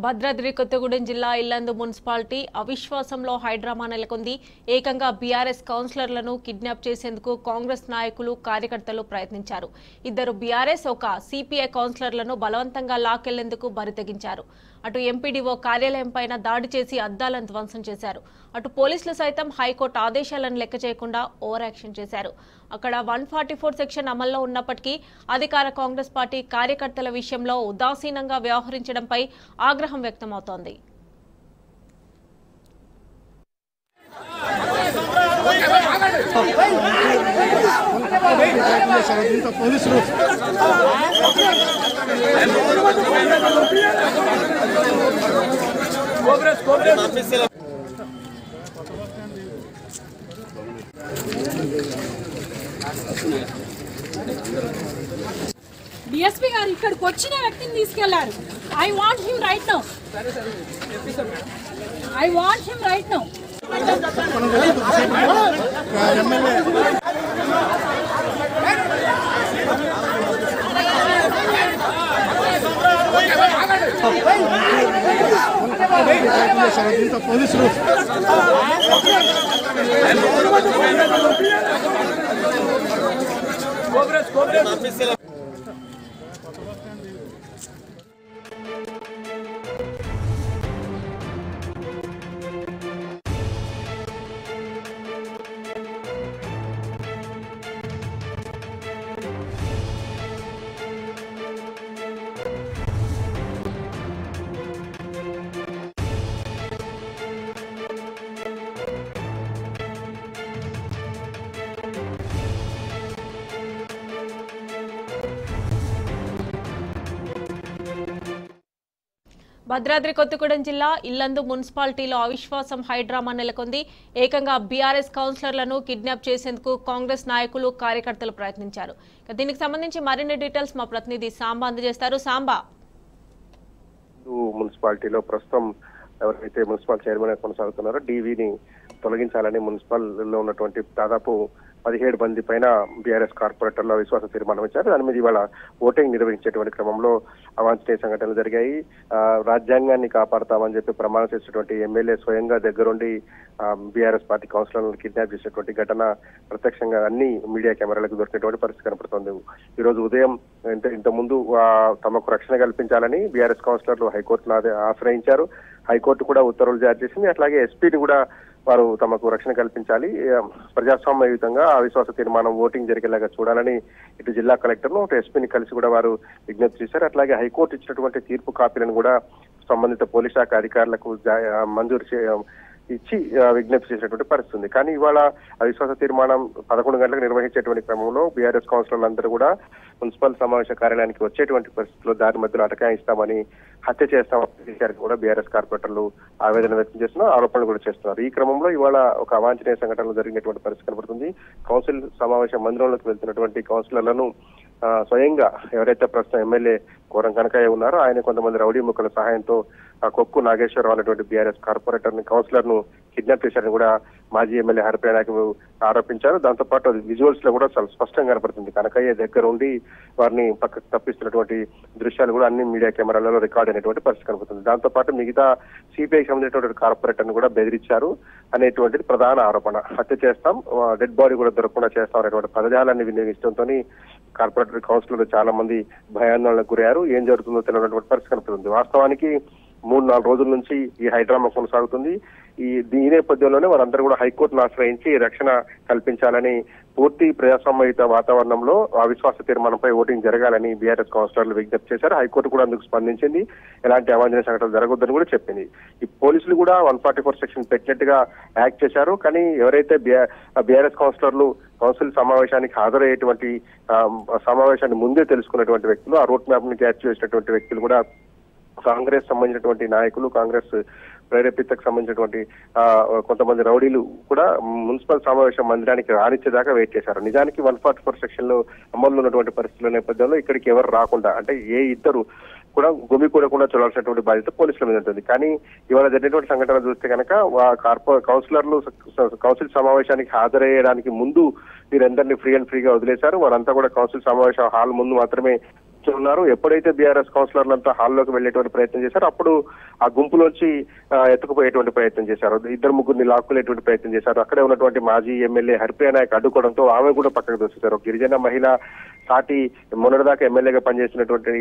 భద్రాద్రి కొత్తగూడెం జిల్లా Yellandu municipality అవిశ్వాసంలో high drama నెలకొంది. ఏకంగా బీఆర్ఎస్ కౌన్సిలర్లను కిడ్నాప్ చేసేందుకు కాంగ్రెస్ నాయకులు కార్యకర్తలు ప్రయత్నించారు. ఇద్దరు బీఆర్ఎస్ ఒక సిపిఐ కౌన్సిలర్లను బలవంతంగా లాక్కెళ్లేందుకు బరితెగించారు. అటు ఎంపీడీఓ కార్యాలయం పైన దాడి చేసి అద్దాలను ధ్వంసం చేశారు. అటు పోలీసులు సైతం హైకోర్టు ఆదేశాలను లెక్క చేయకుండా ఓవర్ యాక్షన్ చేశారు. అక్కడ 144 సెక్షన్ అమల్లో ఉన్నప్పటికీ అధికార కాంగ్రెస్ పార్టీ కార్యకర్తల విషయంలో ఉదాసీనంగా వ్యవహరించడంపై ఆగ్రహం వ్యక్తమవుతోంది. డిఎస్పీ గారు ఇక్కడికి వచ్చిన వ్యక్తిని తీసుకెళ్లారు. I want him right now. పోలీసులు భద్రాద్రి కొత్తగూడెం జిల్లా ఇల్లందు మున్సిపాలిటీలో అవిశ్వాసం హైడ్రామా నెలకొంది. ఏకంగా బీఆర్ఎస్ కౌన్సిలర్లను కిడ్నాప్ చేసేందుకు కాంగ్రెస్ నాయకులు కార్యకర్తలు ప్రయత్నించారు. దీనికి సంబంధించి మరిన్ని డీటెయిల్స్ మా ప్రతినిధి సాంబా అందజేస్తారు. సాంబా, మున్సిపాలిటీలో ప్రస్తుతం ఎవరైతే మున్సిపల్ చైర్మన్ కొనసాగుతున్నారో డీవీని తొలగించాలని మున్సిపల్ లో ఉన్నటువంటి దాదాపు 17 మంది పైన బీఆర్ఎస్ కార్పొరేటర్లు అవిశ్వాస తీర్మానం ఇచ్చారు. దాని మీద ఇవాళ ఓటింగ్ నిర్వహించేటువంటి క్రమంలో అవాంఛనీయ సంఘటనలు జరిగాయి. రాజ్యాంగాన్ని కాపాడతామని చెప్పి ప్రమాణం చేసినటువంటి ఎమ్మెల్యే స్వయంగా దగ్గరుండి బీఆర్ఎస్ పార్టీ కౌన్సిలర్లను కిడ్నాప్ చేసినటువంటి ఘటన ప్రత్యక్షంగా అన్ని మీడియా కెమెరాలకు దొరికినటువంటి పరిస్థితి కనపడుతోంది. ఈ రోజు ఉదయం ఇంత ముందు తమకు రక్షణ కల్పించాలని బీఆర్ఎస్ కౌన్సిలర్లు హైకోర్టును ఆశ్రయించారు. హైకోర్టు కూడా ఉత్తర్వులు జారీ చేసింది. అట్లాగే ఎస్పీని కూడా వారు తమకు రక్షణ కల్పించాలి, ప్రజాస్వామ్యయుతంగా అవిశ్వాస తీర్మానం ఓటింగ్ జరిగేలాగా చూడాలని ఇటు జిల్లా కలెక్టర్ను అటు ఎస్పీని కలిసి కూడా వారు విజ్ఞప్తి చేశారు. అట్లాగే హైకోర్టు ఇచ్చినటువంటి తీర్పు కాపీలను కూడా సంబంధిత పోలీస్ శాఖ అధికారులకు మంజూరు ఇచ్చి విజ్ఞప్తి చేసినటువంటి పరిస్థితి ఉంది. కానీ ఇవాళ అవిశ్వాస తీర్మానం 11 గంటలకు నిర్వహించేటువంటి క్రమంలో బీఆర్ఎస్ కౌన్సిలర్లందరూ కూడా మున్సిపల్ సమావేశ కార్యాలయానికి వచ్చేటువంటి పరిస్థితుల్లో దారి మధ్యలో అటకాయిస్తామని, హత్య చేస్తామని కూడా బీఆర్ఎస్ కార్పొరేటర్లు ఆవేదన వ్యక్తం చేస్తున్నారు, ఆరోపణలు కూడా చేస్తున్నారు. ఈ క్రమంలో ఇవాళ ఒక అవాంఛనీయ సంఘటనలు జరిగినటువంటి పరిస్థితి కనబడుతుంది. కౌన్సిల్ సమావేశ మందిరంలోకి వెళ్తున్నటువంటి కౌన్సిలర్లను స్వయంగా ఎవరైతే ప్రస్తుతం ఎమ్మెల్యే కోరం కనకయ్య ఉన్నారో ఆయన కొంతమంది రౌడీ ముక్కల సహాయంతో కొక్కు నాగేశ్వరరావు అనేటువంటి బీఆర్ఎస్ కార్పొరేటర్ ని కౌన్సిలర్ ను కిడ్నాప్ చేశారని కూడా మాజీ ఎమ్మెల్యే హరిప్రియ నాయక్ ఆరోపించారు. దాంతో పాటు విజువల్స్ లో కూడా చాలా స్పష్టంగా కనపడుతుంది. కనకయ్య దగ్గర ఉండి వారిని పక్కకు తప్పిస్తున్నటువంటి దృశ్యాలు కూడా అన్ని మీడియా కెమెరాలలో రికార్డ్ అయినటువంటి పరిస్థితి కనపడుతుంది. దాంతో పాటు మిగతా సిపిఐకి సంబంధించినటువంటి కార్పొరేటర్ ను కూడా బెదిరించారు అనేటువంటిది ప్రధాన ఆరోపణ. హత్య చేస్తాం, డెడ్ బాడీ కూడా దొరకకుండా చేస్తాం అనేటువంటి పదజాలాన్ని వినియోగించడంతో కార్పొరేటర్ కౌన్సిలర్లు చాలా మంది భయాందోళనకు గురయ్యారు. ఏం జరుగుతుందో తెలియనటువంటి పరిస్థితి కనపడుతుంది. వాస్తవానికి 3-4 రోజుల నుంచి ఈ హైడ్రామా కొనసాగుతుంది. ఈ నేపథ్యంలోనే వారందరూ కూడా హైకోర్టును ఆశ్రయించి రక్షణ కల్పించాలని, పూర్తి ప్రజాస్వామ్యయుత వాతావరణంలో అవిశ్వాస తీర్మానంపై ఓటింగ్ జరగాలని బీఆర్ఎస్ కౌన్సిలర్లు విజ్ఞప్తి చేశారు. హైకోర్టు కూడా అందుకు స్పందించింది. ఎలాంటి అవాంఛనీయ సంఘటనలు జరగొద్దని కూడా చెప్పింది. ఈ పోలీసులు కూడా 144 సెక్షన్ పెట్టినట్టుగా యాక్ట్ చేశారు. కానీ ఎవరైతే బీఆర్ఎస్ కౌన్సిలర్లు కౌన్సిల్ సమావేశానికి హాజరయ్యేటువంటి సమావేశాన్ని ముందే తెలుసుకున్నటువంటి వ్యక్తులు, ఆ రూట్ మ్యాప్ ని క్యాచ్ చేసినటువంటి వ్యక్తులు కూడా కాంగ్రెస్ సంబంధించినటువంటి నాయకులు, కాంగ్రెస్ ప్రేరేపితకు సంబంధించినటువంటి కొంతమంది రౌడీలు కూడా మున్సిపల్ సమావేశ మందిరానికి రానిచ్చేదాకా వెయిట్ చేశారు. నిజానికి 144 సెక్షన్ లో అమల్లో ఉన్నటువంటి పరిస్థితుల నేపథ్యంలో ఇక్కడికి ఎవరు రాకుండా, అంటే ఏ ఇద్దరు కూడా గుమికూడకుండా చూడాల్సినటువంటి బాధ్యత పోలీసుల మీద ఉంటుంది. కానీ ఇవాళ జరిగినటువంటి సంఘటన చూస్తే కనుక కౌన్సిలర్లు కౌన్సిల్ సమావేశానికి హాజరయ్యడానికి ముందు వీరందరినీ ఫ్రీగా వదిలేశారు. వారంతా కూడా కౌన్సిల్ సమావేశ హాల్ ముందు మాత్రమే ఉన్నారు. ఎప్పుడైతే బీఆర్ఎస్ కౌన్సిలర్లంతా హాల్లోకి వెళ్లేటువంటి ప్రయత్నం చేశారో అప్పుడు ఆ గుంపులోంచి ఎత్తుకుపోయేటువంటి ప్రయత్నం చేశారు. ఇద్దరు ముగ్గురిని లాక్కునేటువంటి ప్రయత్నం చేశారు. అక్కడే ఉన్నటువంటి మాజీ ఎమ్మెల్యే హరిప్రియ నాయక్ అడ్డుకోవడంతో ఆమె కూడా పక్కకు దోసేశారు. గిరిజన మహిళ సాటి మొన్నటిదాకా ఎమ్మెల్యేగా పనిచేసినటువంటి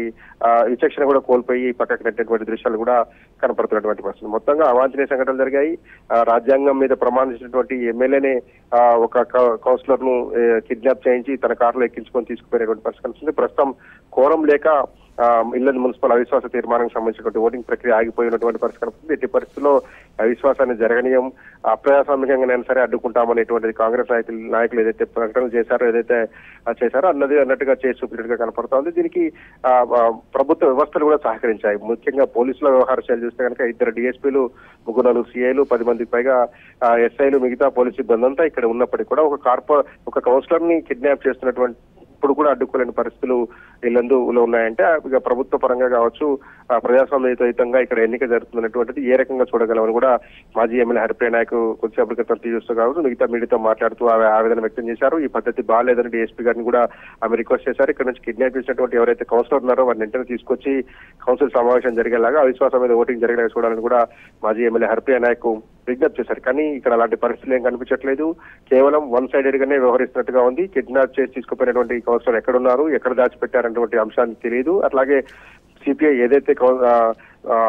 విచక్షణ కూడా కోల్పోయి పక్కకు నెట్టినటువంటి దృశ్యాలు కూడా కనపడుతున్నటువంటి పరిస్థితి. మొత్తంగా అవాంఛనీయ సంఘటనలు జరిగాయి. రాజ్యాంగం మీద ప్రమాణించినటువంటి ఎమ్మెల్యేనే ఒక కౌన్సిలర్ ను కిడ్నాప్ చేయించి తన కారులో ఎక్కించుకొని తీసుకుపోయినటువంటి పరిస్థితి కనిపిస్తుంది. ప్రస్తుతం కోరం లేక ఇల్లందు మున్సిపల్ అవిశ్వాస తీర్మానానికి సంబంధించినటువంటి ఓటింగ్ ప్రక్రియ ఆగిపోయినటువంటి పరిస్థితి కనిపిస్తుంది. ఎట్టి పరిస్థితుల్లో అవిశ్వాసాన్ని జరగనీయం, అప్రజాస్వామికంగానైనా సరే అడ్డుకుంటామనేటువంటిది కాంగ్రెస్ నాయకులు ఏదైతే ప్రకటనలు చేశారో అన్నట్టుగా చేసి చూపినట్టుగా కనపడుతోంది. దీనికి ప్రభుత్వ వ్యవస్థలు కూడా సహకరించాయి. ముఖ్యంగా పోలీసుల వ్యవహార శైలి చూస్తే కనుక 2 DSPలు, 3-4 CIలు, 10 మందికి పైగా SIలు, మిగతా పోలీసు సిబ్బంది అంతా ఇక్కడ ఉన్నప్పటికీ కూడా ఒక కౌన్సిలర్ ని కిడ్నాప్ చేస్తున్నటువంటి ఇప్పుడు కూడా అడ్డుకోలేని పరిస్థితులు ఇల్లందులో ఉన్నాయంటే ఇక ప్రభుత్వ పరంగా కావచ్చు, ప్రజాస్వామ్యయుతంగా ఇక్కడ ఎన్నిక జరుగుతున్నటువంటిది ఏ రకంగా చూడగలమని కూడా మాజీ ఎమ్మెల్యే హరిప్రియ నాయక్ కొద్దిసేపటి క్రితం చూస్తూ కావచ్చు మిగతా మీడియాతో మాట్లాడుతూ ఆవేదన వ్యక్తం చేశారు. ఈ పద్ధతి బాగాలేదని DSP గారిని కూడా ఆమె రిక్వెస్ట్ చేశారు. ఇక్కడ నుంచి కిడ్నాప్ చేసినటువంటి ఎవరైతే కౌన్సిలర్ ఉన్నారో వారిని వెంటనే తీసుకొచ్చి కౌన్సిల్ సమావేశం జరిగేలాగా అవిశ్వాసం మీద ఓటింగ్ జరిగేలాగా చూడాలని కూడా మాజీ ఎమ్మెల్యే హరిప్రియ నాయక్ విజ్ఞప్తి చేశారు. కానీ ఇక్కడ అలాంటి పరిస్థితులు ఏం కనిపించట్లేదు. కేవలం వన్ సైడెడ్ గానే వ్యవహరిస్తున్నట్టుగా ఉంది. కిడ్నాప్ చేసి తీసుకుపోయినటువంటి కౌన్సిలర్ ఎక్కడున్నారు, ఎక్కడ దాచిపెట్టారన్నటువంటి అంశాన్ని తెలియదు. అట్లాగే సిపిఐ ఏదైతే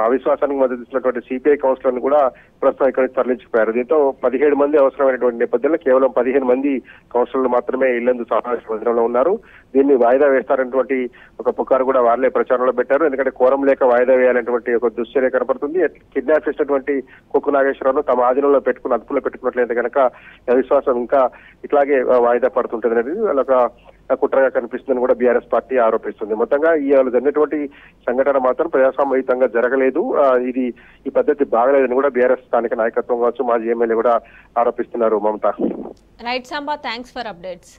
అవిశ్వాసానికి మద్దతు ఇస్తున్నటువంటి సిపిఐ కౌన్సిలర్ ను కూడా ప్రస్తుతం ఇక్కడికి తరలించిపోయారు. దీంతో 17 మంది అవసరమైనటువంటి నేపథ్యంలో కేవలం 15 మంది కౌన్సిలర్లు మాత్రమే ఇల్లందు సమావేశ మందిరంలో ఉన్నారు. దీన్ని వాయిదా వేస్తారన్నటువంటి ఒక పుకారు కూడా వాళ్లే ప్రచారంలో పెట్టారు. ఎందుకంటే కోరం లేక వాయిదా వేయాలనేటువంటి ఒక దుశ్చర్య కనపడుతుంది. కిడ్నాప్ చేసినటువంటి కుక్కు నాగేశ్వరరావు తమ ఆధీనంలో అదుపులో పెట్టుకున్నట్లయితే కనుక అవిశ్వాసం ఇంకా ఇట్లాగే వాయిదా పడుతుంటుంది అనేది వాళ్ళొక కుట్రగా కనిపిస్తుందని కూడా బీఆర్ఎస్ పార్టీ ఆరోపిస్తుంది. మొత్తంగా ఇవాళ జరిగినటువంటి సంఘటన మాత్రం ప్రజాస్వామ్యయుతంగా జరగలేదు. ఈ పద్ధతి బాగలేదని కూడా బీఆర్ఎస్ స్థానిక నాయకత్వం కావచ్చు, మాజీ ఎమ్మెల్యే కూడా ఆరోపిస్తున్నారు. Mamata. Right Samba, thanks for updates.